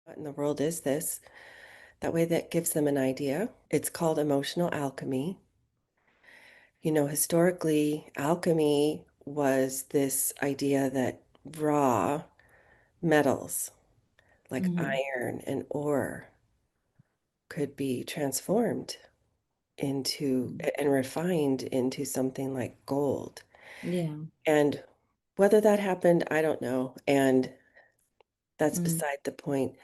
What in the world is this? That way, that gives them an idea. It's called emotional alchemy. Historically, alchemy was this idea that raw metals like Hmm. iron and ore could be transformed into and refined into something like gold. Yeah. And whether that happened, I don't know. And that's Mm. beside the point.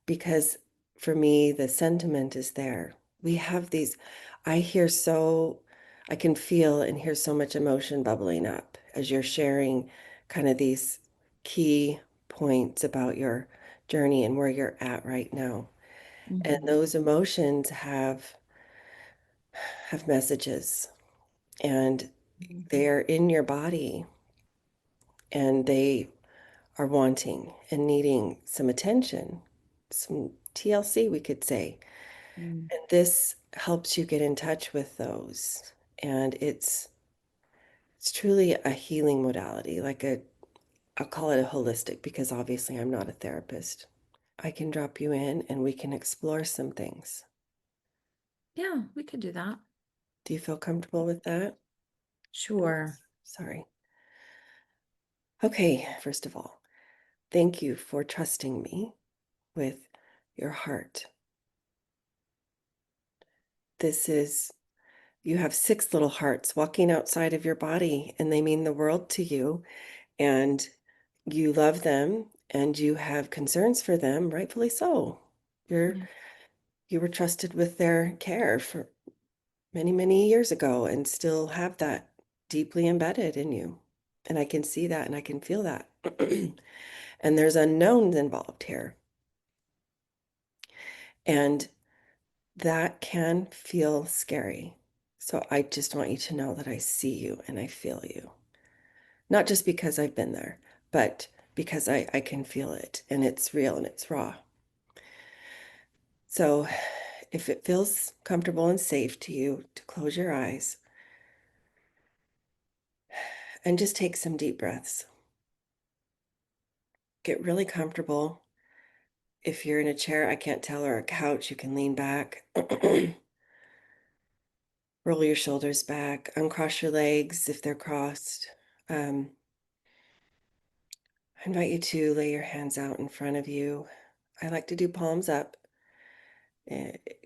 Because for me, the sentiment is there. We have these, I hear so, I can feel and hear so much emotion bubbling up as you're sharing kind of these key points about your journey and where you're at right now. And Hmm. those emotions have messages and they're in your body and they are wanting and needing some attention, some TLC, we could say. Mm. And this helps you get in touch with those. And it's truly a healing modality, I'll call it a holistic because obviously I'm not a therapist. I can drop you in and we can explore some things. Yeah, we could do that. Do you feel comfortable with that? Sure. Sorry. Okay, first of all, thank you for trusting me with your heart. This is, you have six little hearts walking outside of your body, and they mean the world to you. And you love them and you have concerns for them, rightfully so. You're Yeah. you were trusted with their care for many, many years ago and still have that deeply embedded in you. And I can see that and I can feel that. And there's unknowns involved here. And that can feel scary. So I just want you to know that I see you and I feel you. Not just because I've been there, but because I can feel it and it's real and it's raw. So if it feels comfortable and safe to you to close your eyes and just take some deep breaths, get really comfortable. If you're in a chair, I can't tell, or a couch, you can lean back, roll your shoulders back, uncross your legs if they're crossed. Um, I invite you to lay your hands out in front of you. I like to do palms up,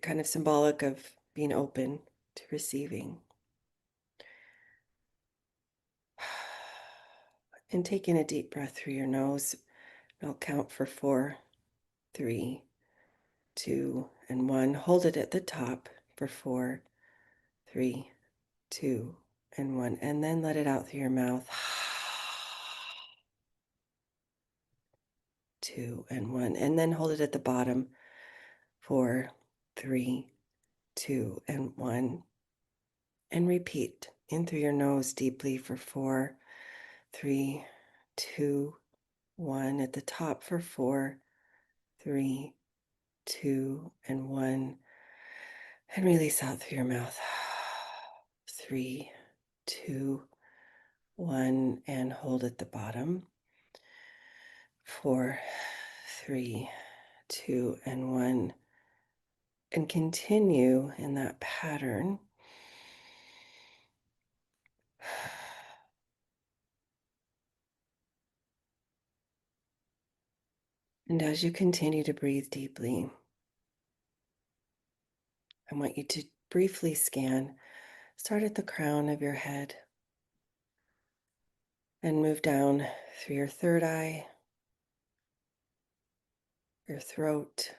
kind of symbolic of being open to receiving. And taking a deep breath through your nose. I'll count for 4, 3, 2, and 1. Hold it at the top for 4, 3, 2, and 1. And then let it out through your mouth. 2 and 1. And then hold it at the bottom. 4, 3, 2, and 1. And repeat in through your nose deeply for 4, 3, 2, 1. At the top for 4, 3, 2, and 1. And release out through your mouth. 3, 2, 1. And hold at the bottom. 4, 3, 2, and 1. And continue in that pattern. And as you continue to breathe deeply, I want you to briefly scan. Start at the crown of your head and move down through your third eye, your throat,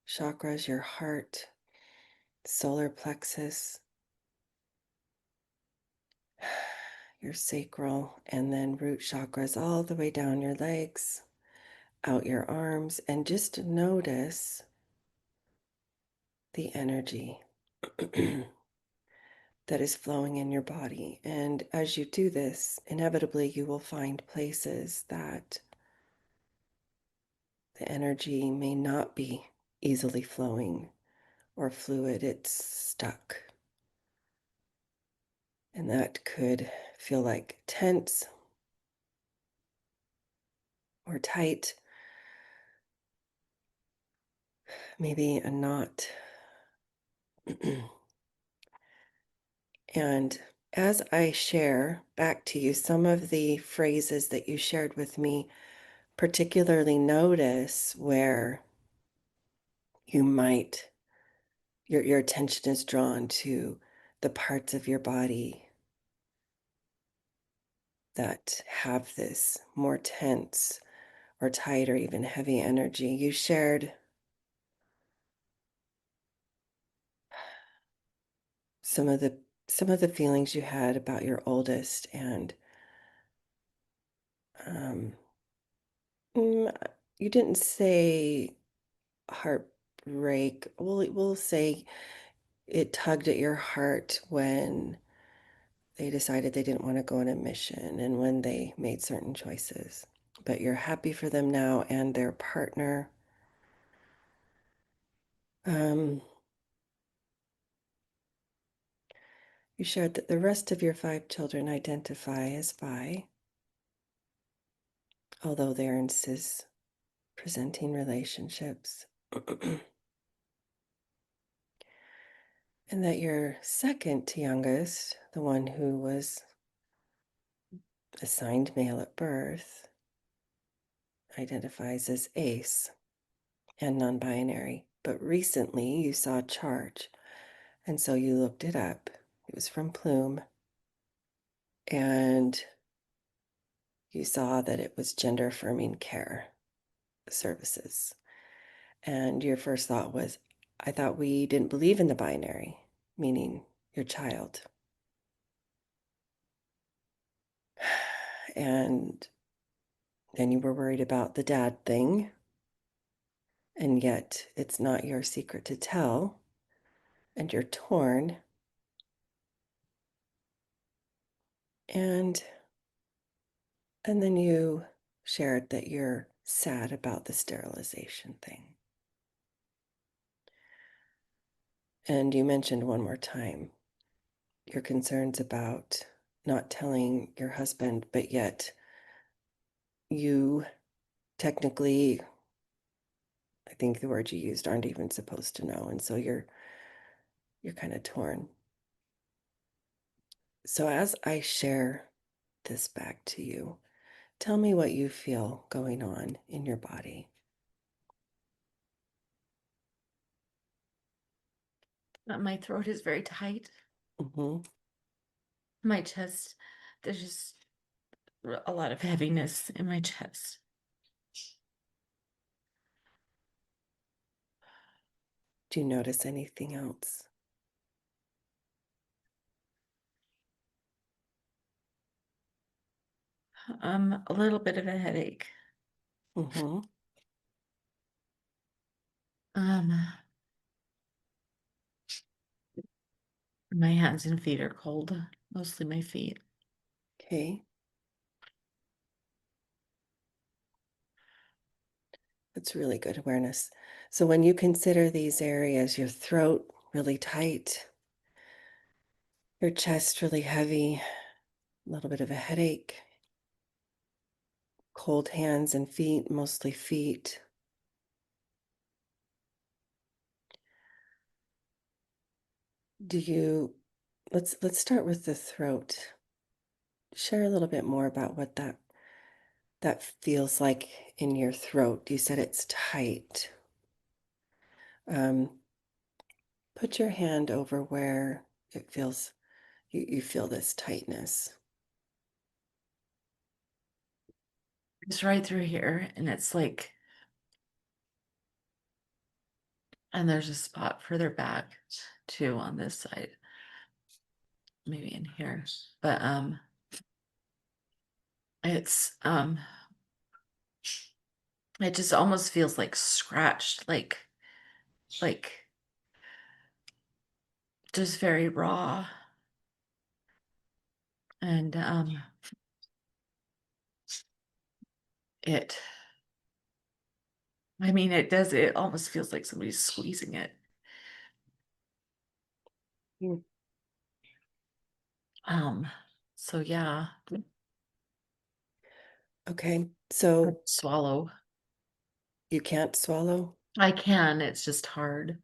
chakras, your heart, solar plexus, your sacral, and then root chakras all the way down your legs, out your arms, and just notice the energy that is flowing in your body. And as you do this, inevitably you will find places that the energy may not be easily flowing or fluid, it's stuck. And that could feel like tense or tight. maybe a knot. And as I share back to you some of the phrases that you shared with me, particularly notice where you might, your attention is drawn to the parts of your body that have this more tense or tight or even heavy energy. You shared some of the feelings you had about your oldest, and um, mm, you didn't say heartbreak. We'll say it tugged at your heart when they decided they didn't want to go on a mission and when they made certain choices. But you're happy for them now and their partner. Um, you shared that the rest of your 5 children identify as bi, although they're in cis presenting relationships. And that your second youngest, the one who was assigned male at birth, identifies as ace and non binary. But recently you saw a chart, and so you looked it up. It was from Plume, and you saw that it was gender affirming care services. And your first thought was, I thought we didn't believe in the binary, meaning your child. And then you were worried about the dad thing, and yet it's not your secret to tell, and you're torn. And then you shared that you're sad about the sterilization thing. And you mentioned one more time your concerns about not telling your husband, but yet you technically, I think the word you used, aren't even supposed to know. And so you're kind of torn. So as I share this back to you, tell me what you feel going on in your body. My throat is very tight. Mm-hmm. My chest, there's just a lot of heaviness in my chest. Do you notice anything else? A little bit of a headache. Mm-hmm. Um, my hands and feet are cold, mostly my feet. Okay. That's really good awareness. So when you consider these areas, your throat really tight, your chest really heavy, a little bit of a headache, cold hands and feet, mostly feet. Do you, let's start with the throat. Share a little bit more about what that feels like in your throat. You said it's tight. Um, put your hand over where it feels, you feel this tightness. It's right through here, and it's like, and there's a spot further back too on this side, maybe in here. But it's it just almost feels like scratched, like just very raw. And it I mean it almost feels like somebody's squeezing it. Mm. Um, so yeah, Okay, hard so to swallow. you can't swallow? I can, it's just hard.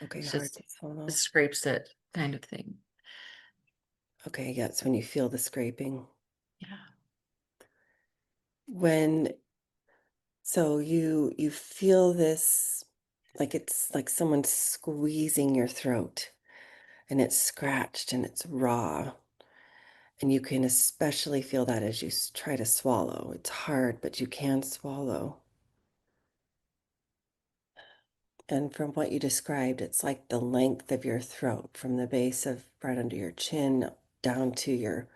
Okay, It's hard just, to it swallow. scrapes it kind of thing. Okay, yeah, it's when you feel the scraping. Yeah. When so you feel this like it's like someone squeezing your throat and it's scratched and it's raw. And you can especially feel that as you try to swallow. It's hard, but you can swallow. And from what you described, it's like the length of your throat from the base of right under your chin down to your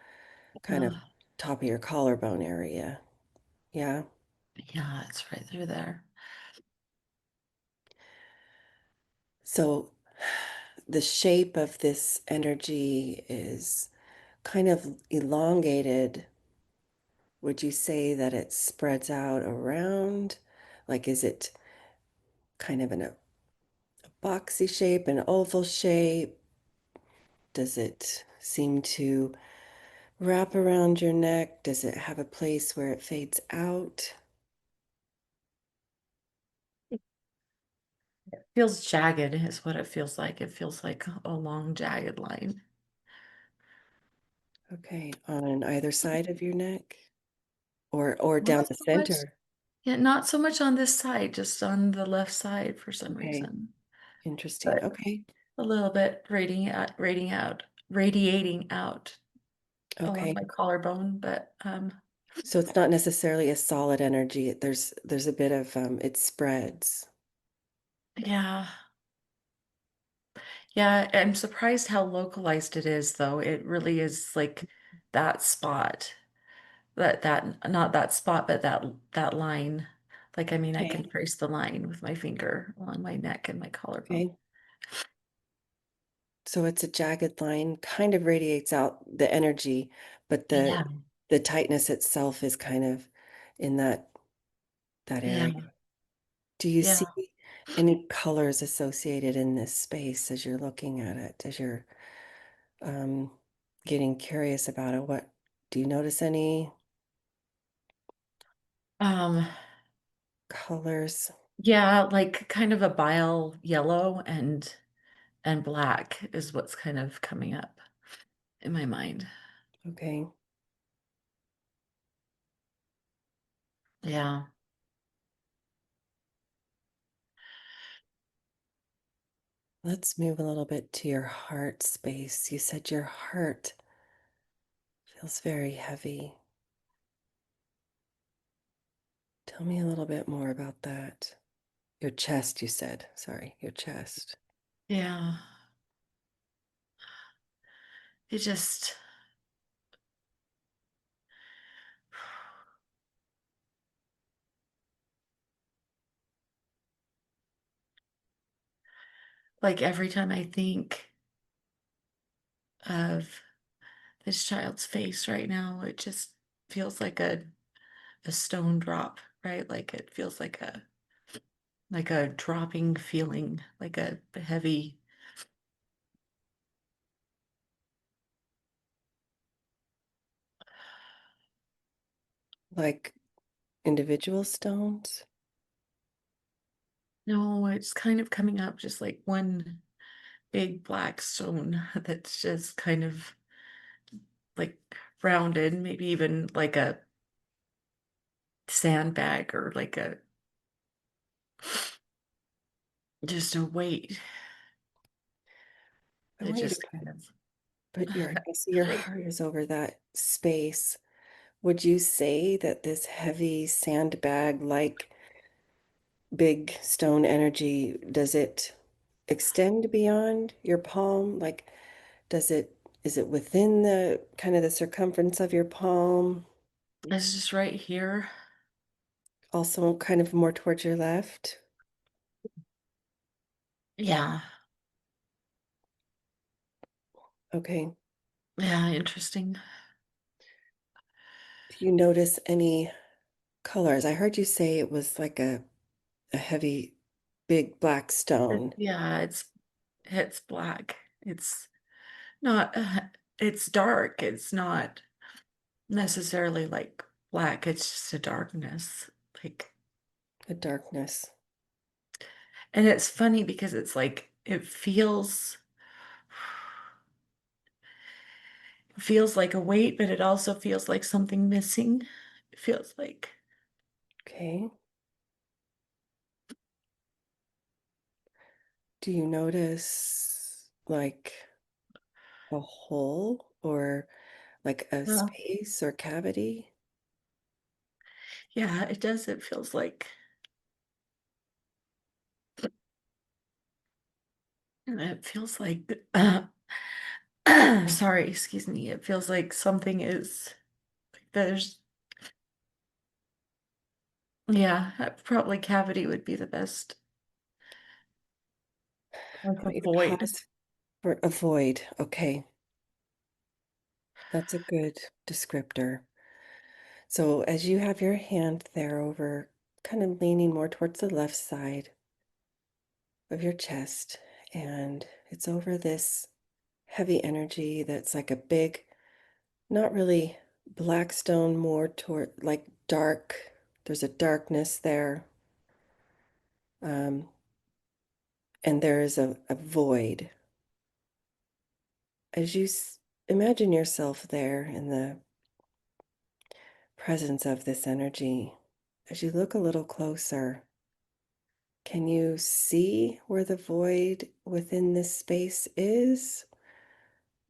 kind of Uh, top of your collarbone area. Yeah. yeah, it's right through there. So the shape of this energy is kind of elongated. Would you say that it spreads out around? Like, is it kind of in a boxy shape, an oval shape? Does it seem to wrap around your neck? Does it have a place where it fades out? Feels jagged is what it feels like. It feels like a long jagged line. Okay, on either side of your neck or Not down the so much, center. yeah, not so much on this side, just on the left side for some Okay, reason. interesting. But Okay, a little bit radiating out along okay. my collarbone, but So it's not necessarily a solid energy. There's a bit of it spreads. yeah. Yeah, I'm surprised how localized it is though. It really is like that spot. That not that spot, but that line. Like I mean, I can Okay, trace the line with my finger along my neck and my collarbone. okay. So it's a jagged line, kind of radiates out the energy, but Yeah, the tightness itself is kind of in that yeah. area. Do you Yeah. see any colors associated in this space as you're looking at it, as you're um, getting curious about it? What do you notice any Um, colors? yeah, like kind of a bile yellow and black is what's kind of coming up in my mind. Okay, Yeah. let's move a little bit to your heart space. You said your heart feels very heavy. Tell me a little bit more about that. Your chest, you said. Sorry, your chest. Yeah. It just like every time I think of this child's face right now, it just feels like a stone drop, right? Like it feels like a dropping feeling, like a heavy. Like individual stones? No, it's kind of coming up just like one big black stone that's just kind of like rounded, maybe even like a sandbag or like a just a weight. I It want you to just kind of put I see your heart is over that space. Would you say that this heavy sandbag like big stone energy, does it extend beyond your palm? Like, does it, is it within the kind of the circumference of your palm? it's just right here. Also, kind of more towards your left? Yeah. Okay. Yeah, interesting. Do you notice any colors? I heard you say it was like a heavy, big black stone, Yeah, it's black. It's not it's dark. It's not necessarily like black. It's just a darkness. Like a darkness. And it's funny because it's like it feels like a weight, but it also feels like something missing. It feels like Okay. Do you notice like a hole or like a uh, space or cavity? yeah, it does. It feels like it feels like sorry, excuse me. It feels like something is like there's yeah, probably cavity would be the best. I Like a want you to void. pause for a void. Okay, that's a good descriptor. So as you have your hand there over, kind of leaning more towards the left side of your chest, and it's over this heavy energy that's like a big, not really black stone, more toward like dark. There's a darkness there. Um, and there is a void. As you imagine yourself there in the presence of this energy, as you look a little closer, can you see where the void within this space is?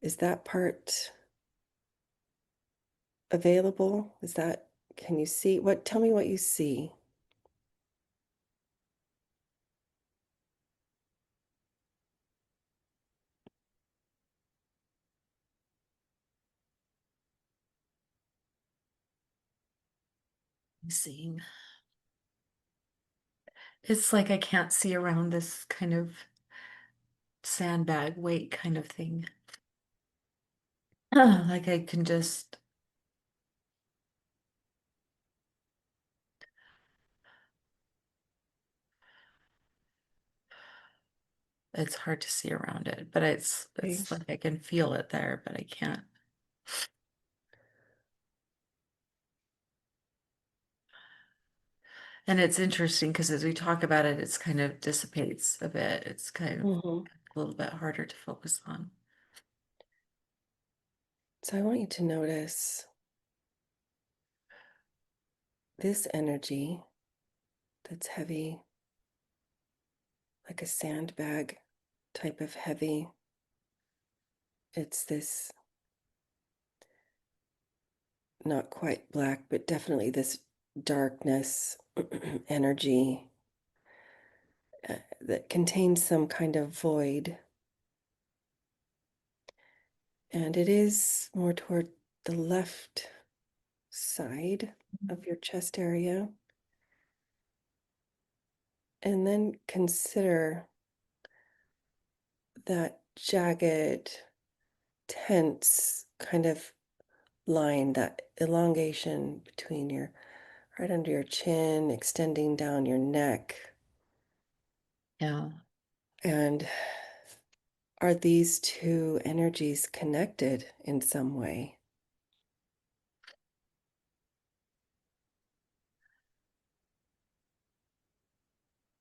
Is that part available? Can you see tell me what you see? Seeing. It's like I can't see around this kind of sandbag weight kind of thing. Like I can just, it's hard to see around it, but Okay. it's like I can feel it there, but I can't. And it's interesting because as we talk about it, it's kind of dissipates a bit. It's kind of Mhm. a little bit harder to focus on. So I want you to notice this energy that's heavy, like a sandbag type of heavy. It's this not quite black, but definitely this darkness energy that contains some kind of void. And it is more toward the left side of your chest area. And then consider that jagged, tense kind of line, that elongation between your right under your chin, extending down your neck. Yeah. And are these two energies connected in some way?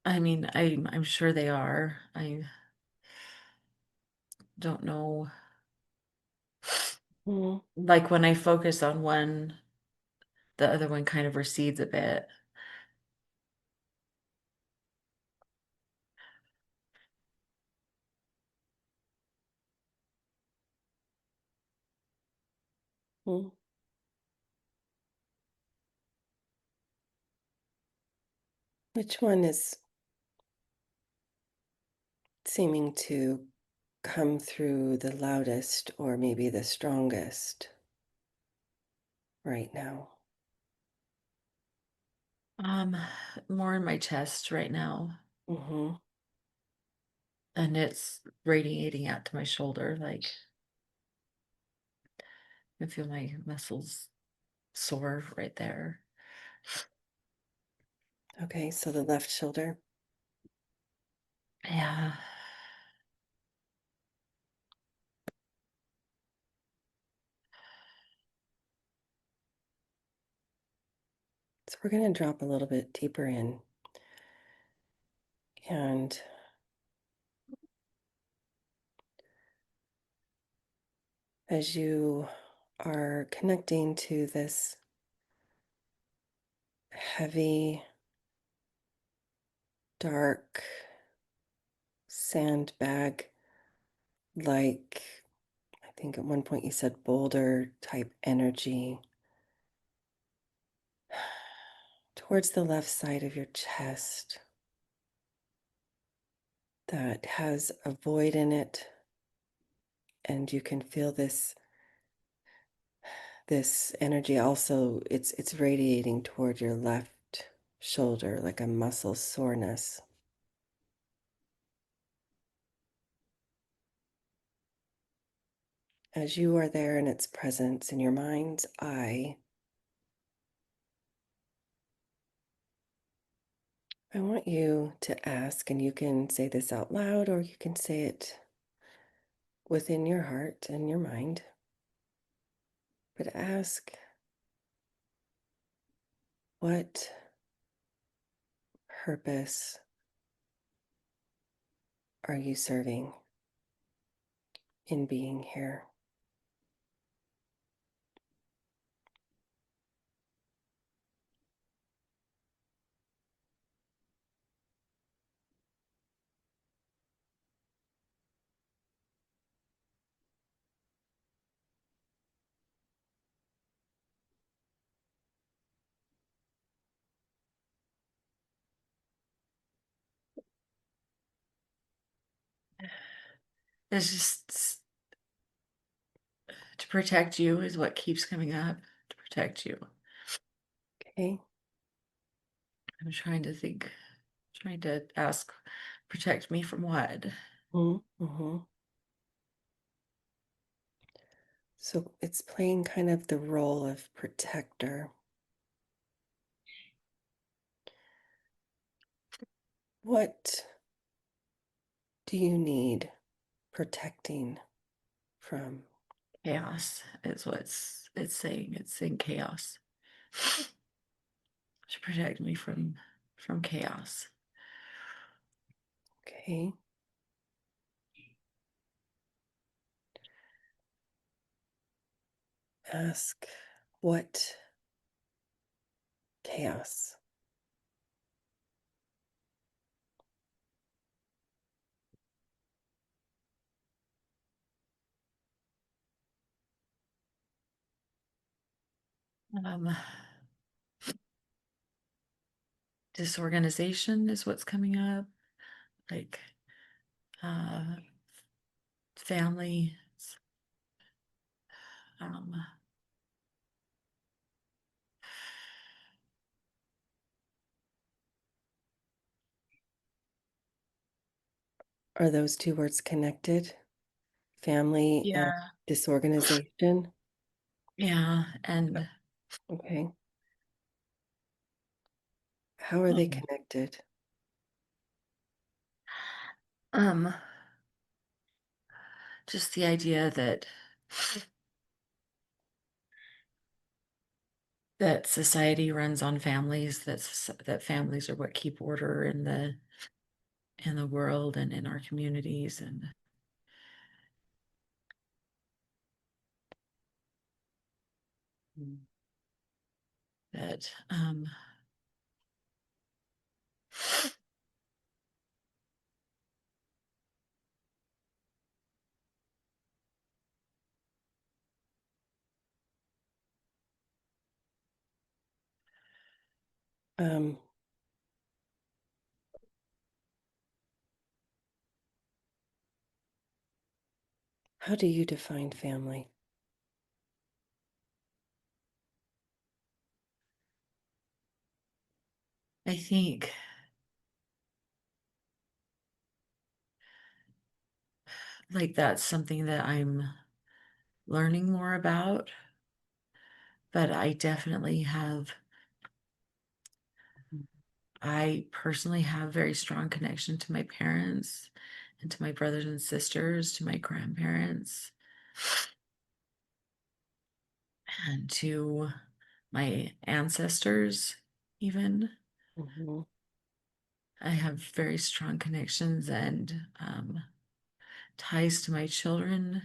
I mean, I'm sure they are. I don't know. Mm, Like when I focus on one, the other one kind of recedes a bit. mm. Which one is seeming to come through the loudest or maybe the strongest right now? Um, More in my chest right now, Hmm. and it's radiating out to my shoulder. Like I feel my muscles sore right there. Okay, so the left shoulder. Yeah. So we're going to drop a little bit deeper in And as you are connecting to this heavy, dark sandbag, like I think at one point you said boulder type energy, towards the left side of your chest that has a void in it, and you can feel this energy also, it's radiating toward your left shoulder like a muscle soreness. As you are there in its presence in your mind's eye, I want you to ask, and you can say this out loud or you can say it within your heart and your mind, but ask, what purpose are you serving in being here? It's just to protect you is what keeps coming up. To protect you. Okay. I'm trying to think, trying to ask, protect me from what? Mm-hmm. So it's playing kind of the role of protector. What do you need protecting from? Chaos is what it's saying. It's saying chaos. To protect me from chaos. Okay. Ask, what chaos? Um, Disorganization is what's coming up. Like uh, family. Um, Are those two words connected? Family and yeah, disorganization? yeah, and Okay. How are they connected? um, just the idea that society runs on families. That families are what keep order in the world and in our communities, and that Um, how do you define family? I think like that's something that I'm learning more about, but I personally have very strong connection to my parents and to my brothers and sisters, to my grandparents, and to my ancestors, even. Mhm. I have very strong connections and ties to my children.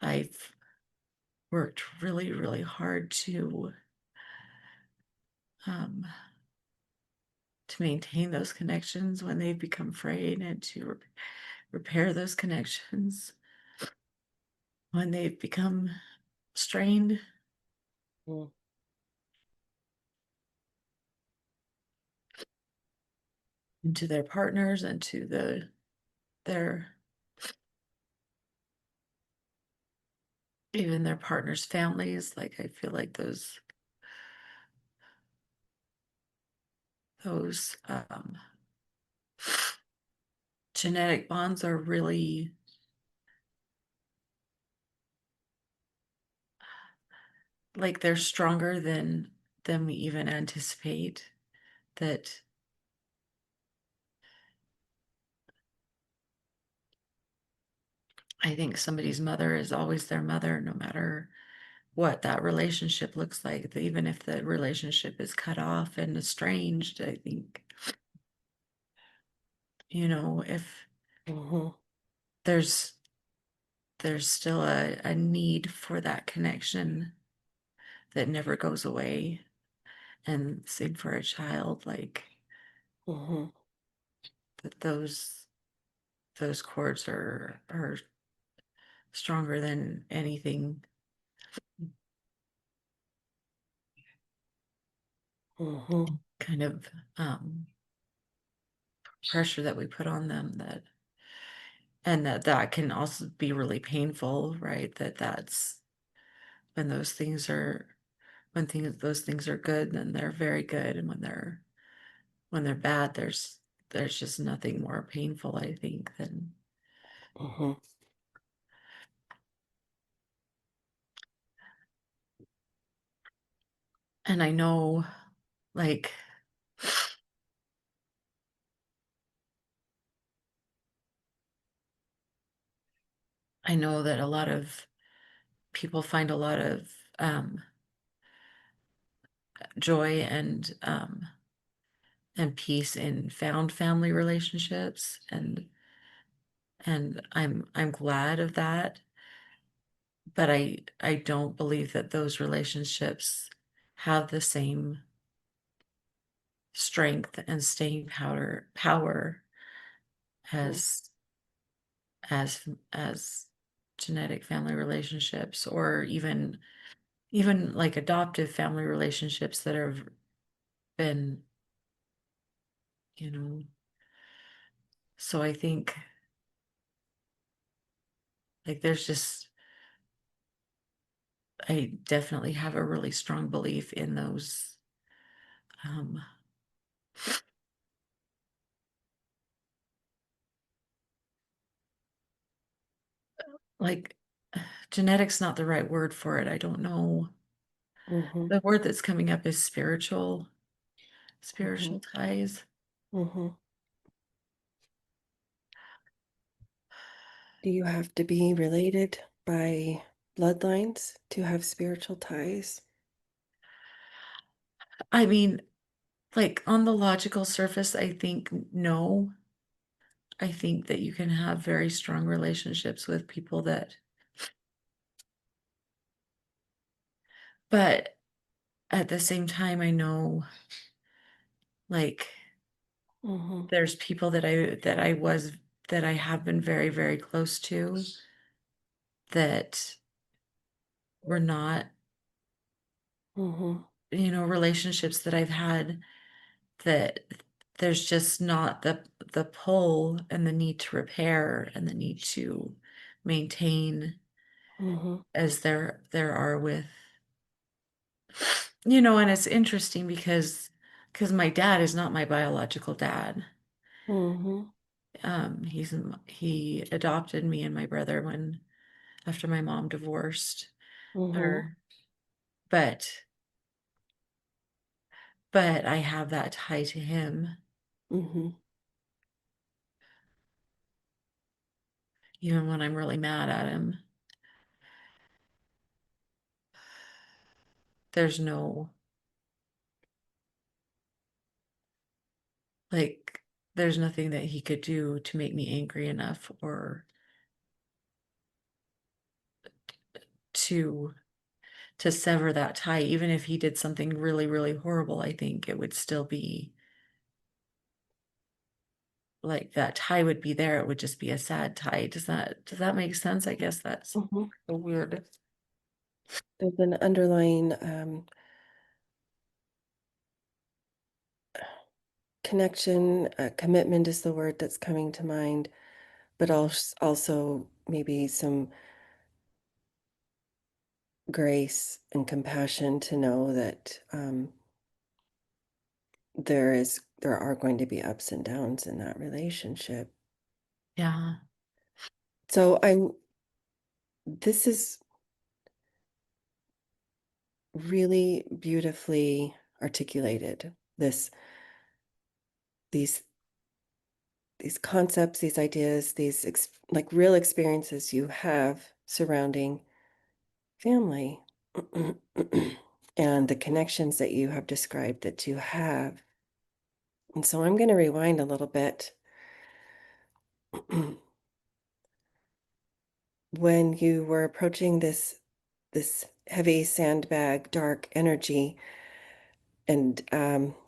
I've worked really, really hard um, to maintain those connections when they've become frayed and to repair those connections when they've become strained Mm. into their partners and to their even their partners' families. Like I feel like those genetic bonds are really like they're stronger than we even anticipate. That I think somebody's mother is always their mother, no matter what that relationship looks like. Even if the relationship is cut off and estranged, I think, if Mhm. there's there's still a need for that connection that never goes away. And same for a child, like Mhm. that those chords are stronger than anything Mhm. kind of um pressure that we put on them, that can also be really painful, right? That's when those things are good, then they're very good, and when they're bad, there's just nothing more painful, I think, than. Mhm. And I know, like, I know that a lot of people find a lot of um, joy and peace in found family relationships, and I'm glad of that. But I don't believe that those relationships have the same strength and staying power Mhm. as as as genetic family relationships, or even like adoptive family relationships that have been, you know. So I think, like, there's just I definitely have a really strong belief in those, um like, genetics not the right word for it. I don't know. Mhm. The word that's coming up is Mhm. spiritual ties. Mhm. Do you have to be related by bloodlines to have spiritual ties? I mean, like, on the logical surface, I think no. I think that you can have very strong relationships with people but at the same time, I know, like, Mhm. there's people that I have been very, very close to that were not, Mhm. relationships that I've had, that there's just not the pull and the need to repair and the need to maintain Mhm. as there are with, and it's interesting because my dad is not my biological dad. Mhm. He adopted me and my brother when after my mom divorced Mhm. her, but but I have that tie to him, Mhm. even when I'm really mad at him. There's no. Like there's nothing that he could do to make me angry enough or to sever that tie. Even if he did something really, really horrible, I think it would still be like that tie would be there. It would just be a sad tie. Does that make sense? I guess that's Mhm. a weird. There's an underlying connection, commitment is the word that's coming to mind, but also maybe some grace and compassion to know that there are going to be ups and downs in that relationship. Yeah. So this is really beautifully articulated. These these concepts, these ideas, like real experiences you have surrounding family and the connections that you have described that you have. And so I'm going to rewind a little bit. When you were approaching this heavy sandbag, dark energy, and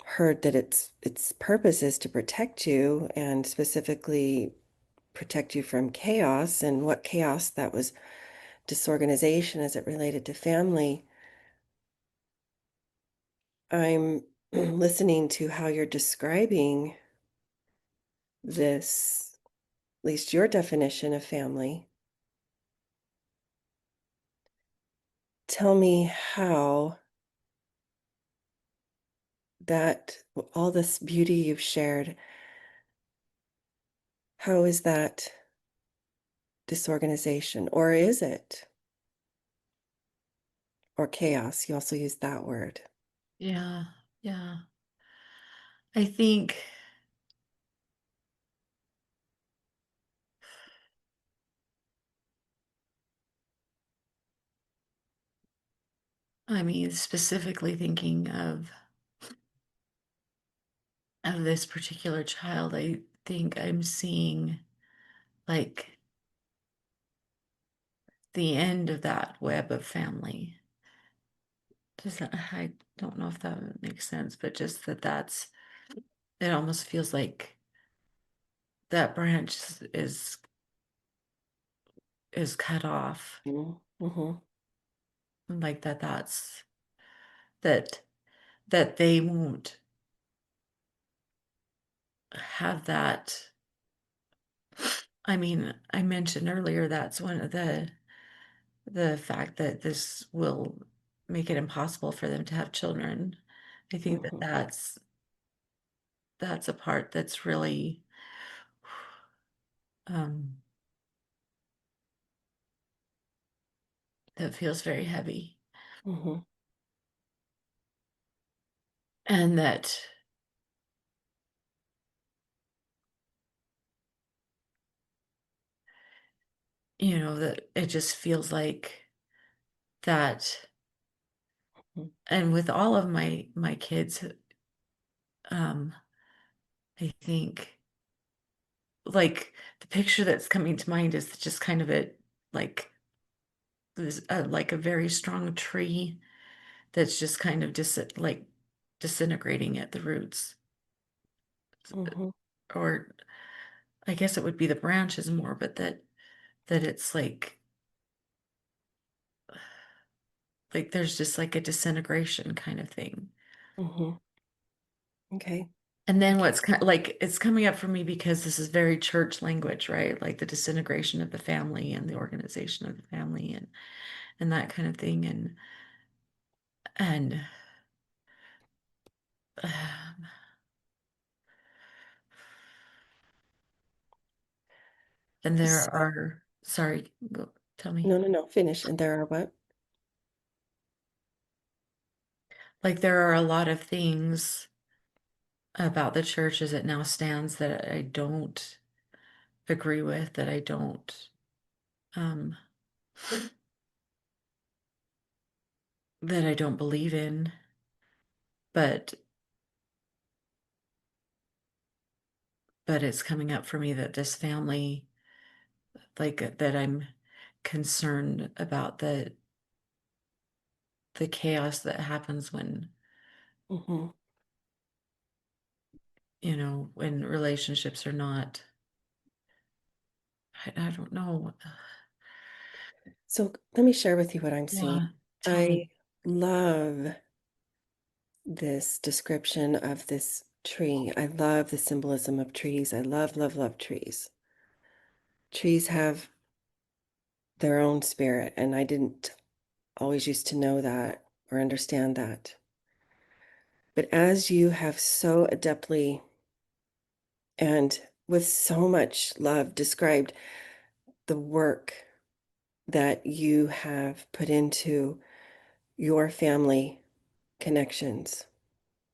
heard that its purpose is to protect you and specifically protect you from chaos, and what chaos that was disorganization as it related to family. I'm listening to how you're describing this, at least your definition of family. Tell me how that all this beauty you've shared, how is that disorganization, or is it, or chaos? You also use that word. Yeah. Yeah. I think, I mean, specifically thinking of this particular child, I think I'm seeing like the end of that web of family. Does that, I don't know if that makes sense, but just it almost feels like that branch is cut off. Mm-hmm. Like that, that they won't have that. I mean, I mentioned earlier that's one of the fact that this will make it impossible for them to have children. I think that Mm-hmm. that's a part that's really um that feels very heavy. Mm-hmm. And that, that it just feels like that. And with all of my kids, um I think like the picture that's coming to mind is just kind of like like a very strong tree that's just kind of like disintegrating at the roots. Mm-hmm. Or I guess it would be the branches more, but that it's like there's just like a disintegration kind of thing. Mm-hmm. Okay. And then what's like it's coming up for me because this is very church language, right? Like the disintegration of the family and the organization of the family and that kind of thing. And um, and there So, are, sorry, go, tell me. no, no, no, finish. And there are what? Like there are a lot of things about the church as it now stands that I don't agree with, that I don't um that I don't believe in. But but it's coming up for me that this family, like that I'm concerned about the chaos that happens when, Hmm. when relationships are not, I don't know. So let me share with you what I'm seeing. Yeah, tell I me. love this description of this tree. I love the symbolism of trees. I love, love, love trees. Trees have their own spirit, and I didn't always used to know that or understand that. But as you have so adeptly and with so much love described the work that you have put into your family connections,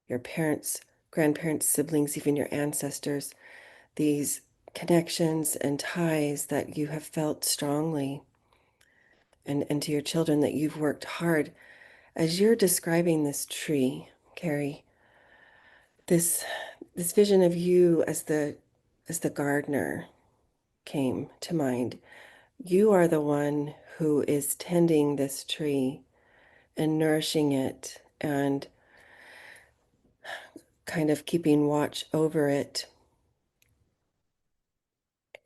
your parents, grandparents, siblings, even your ancestors, these connections and ties that you have felt strongly, and to your children that you've worked hard. As you're describing this tree, Kari, this this vision of you as the gardener came to mind. You are the one who is tending this tree and nourishing it and kind of keeping watch over it.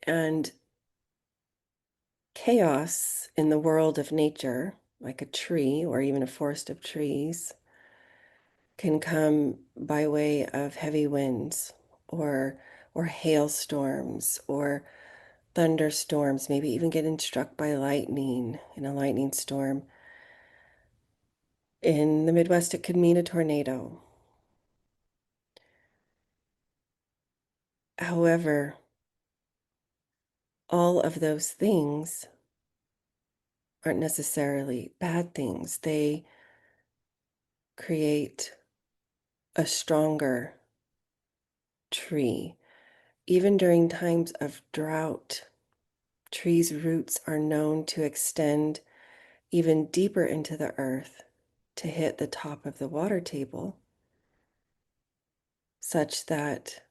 And chaos in the world of nature, like a tree or even a forest of trees, can come by way of heavy winds or hailstorms or thunderstorms, maybe even getting struck by lightning in a lightning storm. In the Midwest, it could mean a tornado. However, all of those things aren't necessarily bad things. They create a stronger tree. Even during times of drought, trees' roots are known to extend even deeper into the earth to hit the top of the water table, such that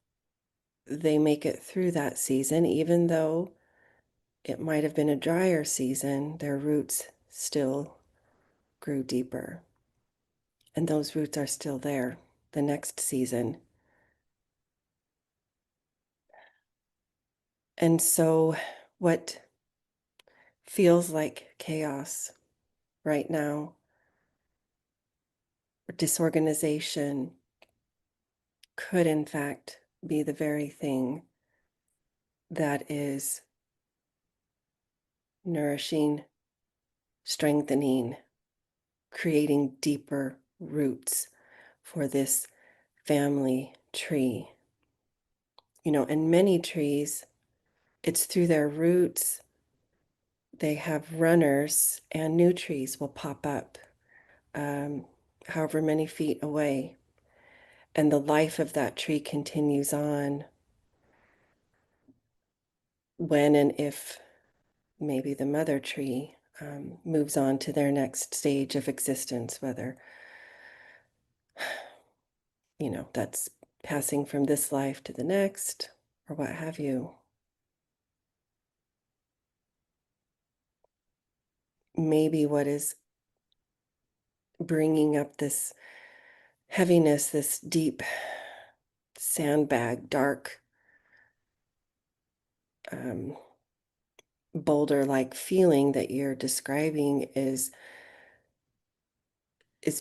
they make it through that season, even though it might have been a drier season, their roots still grew deeper. And those roots are still there the next season. And so, what feels like chaos right now, or disorganization, could in fact be the very thing that is nourishing, strengthening, creating deeper roots for this family tree. And many trees, it's through their roots, they have runners, and new trees will pop up, um, however many feet away. And the life of that tree continues on when and if maybe the mother tree moves on to their next stage of existence, whether, that's passing from this life to the next or what have you. Maybe what is bringing up this heaviness, this deep sandbag, dark, um, boulder like feeling that you're describing is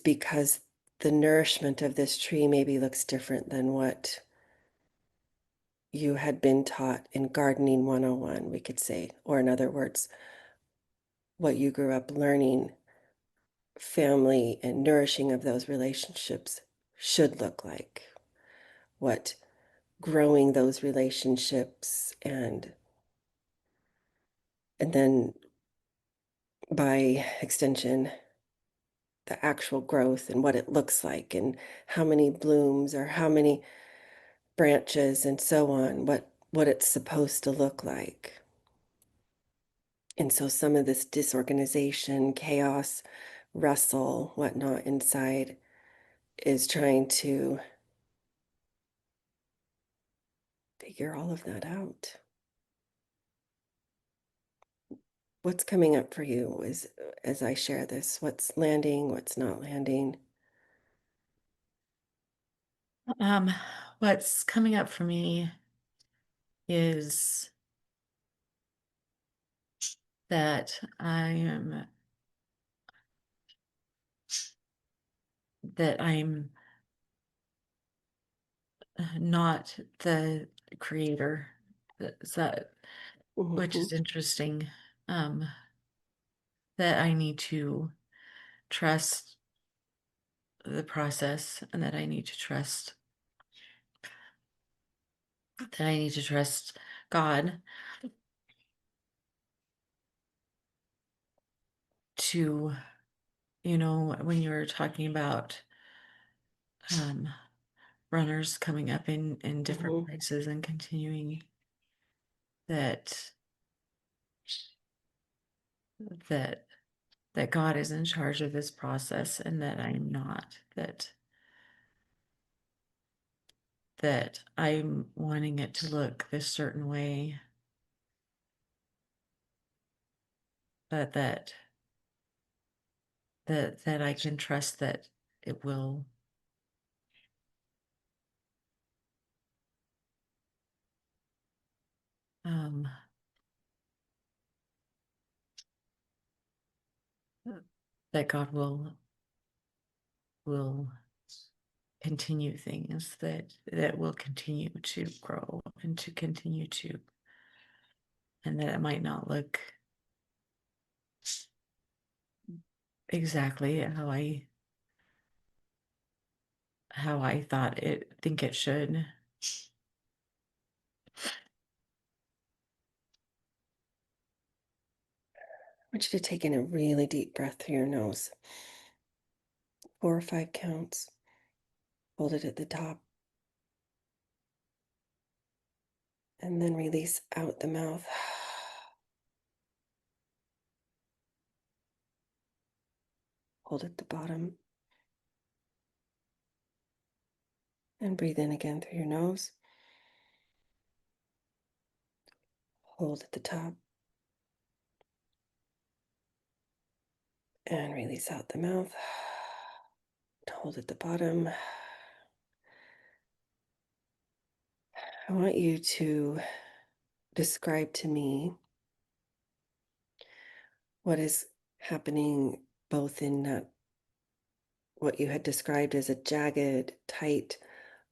because the nourishment of this tree maybe looks different than what you had been taught in gardening 101, we could say, or in other words, what you grew up learning family and nourishing of those relationships should look like, what growing those relationships and then by extension the actual growth and what it looks like and how many blooms or how many branches and so on, what it's supposed to look like. And so some of this disorganization, chaos, rustle, whatnot inside is trying to figure all of that out. What's coming up for you is as I share this, what's landing, what's not landing. Um, what's coming up for me is that I'm not the creator. That which Hmm. is interesting. Um, that I need to trust the process and that I need to trust God to, when you're talking about um, runners coming up in different Hmm. places and continuing that that that God is in charge of this process and that I'm not, that I'm wanting it to look this certain way, but that I can trust that it will um that God will continue things, that will continue to grow and to continue to, and that it might not look exactly how I think it should. I want you to take in a really deep breath through your nose. 4 or 5 counts. Hold it at the top. And then release out the mouth. Hold at the bottom. And breathe in again through your nose. Hold at the top. And release out the mouth. Hold at the bottom. I want you to describe to me what is happening both in that what you had described as a jagged, tight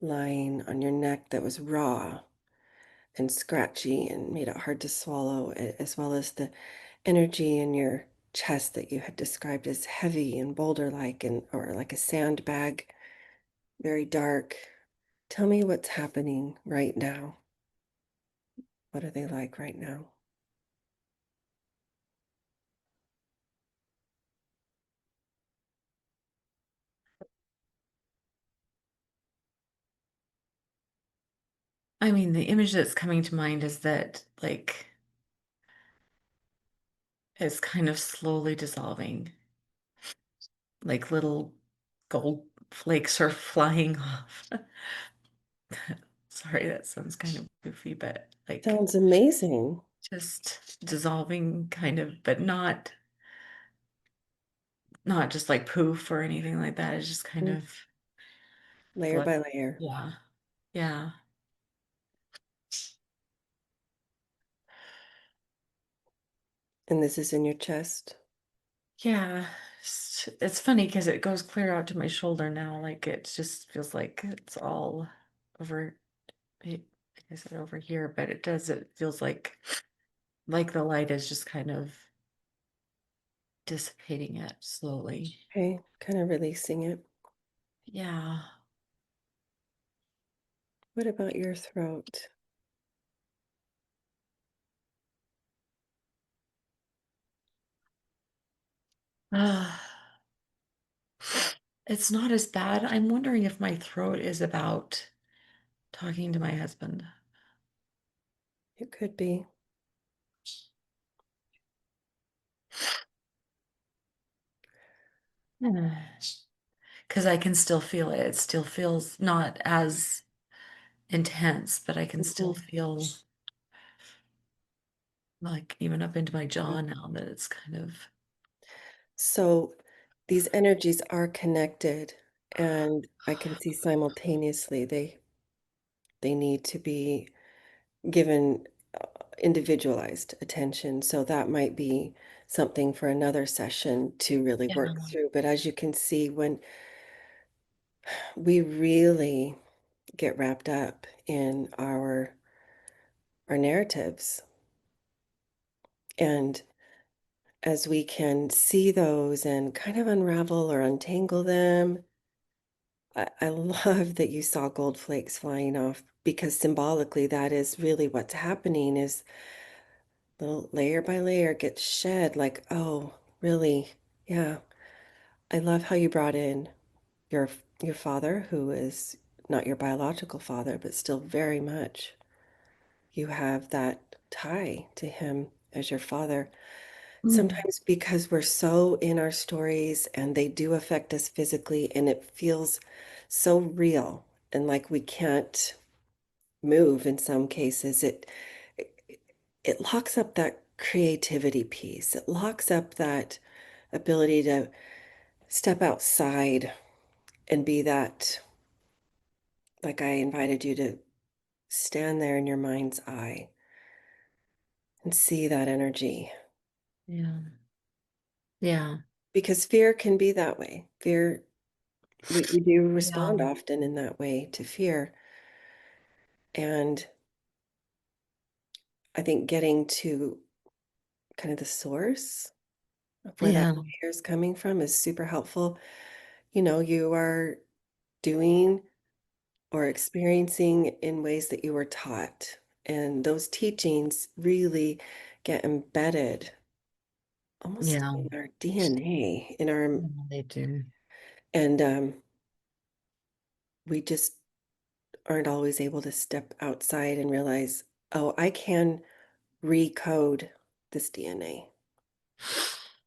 line on your neck that was raw and scratchy and made it hard to swallow, as well as the energy in your chest that you had described as heavy and boulder-like and or like a sandbag, very dark. Tell me what's happening right now. What are they like right now? I mean, the image that's coming to mind is that like it's kind of slowly dissolving, like little gold flakes are flying off. Sorry, that sounds kind of goofy, but like Sounds amazing. just dissolving kind of, but not just like poof or anything like that. It's just kind Mm. of Layer like, by layer. yeah, yeah, And this is in your chest. yeah. It's funny because it goes clear out to my shoulder now. Like it just feels like it's all over. Like I said, over here, but it feels like the light is just kind of dissipating it slowly. Okay, kind of releasing it. Yeah. What about your throat? It's not as bad. I'm wondering if my throat is about talking to my husband. It could be. Because I can still feel it. It still feels not as intense, but I can still Mhm. feel like even up into my Mhm. jaw now that it's kind of, So these energies are connected, and I can see simultaneously they need to be given individualized attention. So that might be something for another session to really yeah, work through. But as you can see, when we really get wrapped up in our narratives, and as we can see those and kind of unravel or untangle them, I love that you saw gold flakes flying off because symbolically that is really what's happening is little layer by layer gets shed like, oh, really? Yeah. I love how you brought in your father, who is not your biological father, but still very much you have that tie to him as your father. mm, Sometimes because we're so in our stories and they do affect us physically and it feels so real and like we can't move in some cases, it it locks up that creativity piece. It locks up that ability to step outside and be that, like I invited you to stand there in your mind's eye and see that energy. yeah, yeah, Because fear can be that way. Fear, we do yeah, respond often in that way to fear. And I think getting to kind of the source of where that yeah, fear is coming from is super helpful. You know, you are doing or experiencing in ways that you were taught. And those teachings really get embedded almost yeah, in our DNA, in our, yeah, they do. and we just aren't always able to step outside and realize, oh, I can recode this DNA.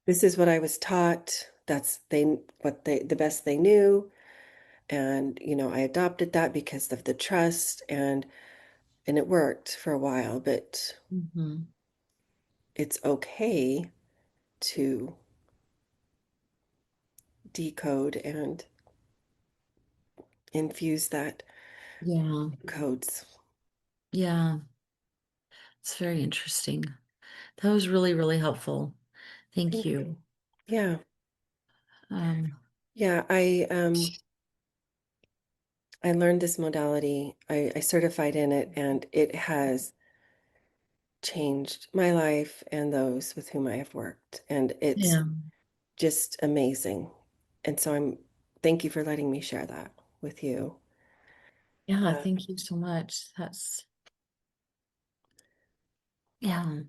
This is what I was taught. That's the best they knew. And, you know, I adopted that because of the trust and it worked for a while, but Hmm. it's okay to decode and infuse that Yeah, codes. yeah, it's very interesting. That was really, really helpful. Thank Thank you. you. Yeah. Um, Yeah. I learned this modality. I certified in it and it has changed my life and those with whom I have worked. And it's yeah, just amazing. And so thank you for letting me share that with you. yeah, Uh, thank you so much. That's, yeah.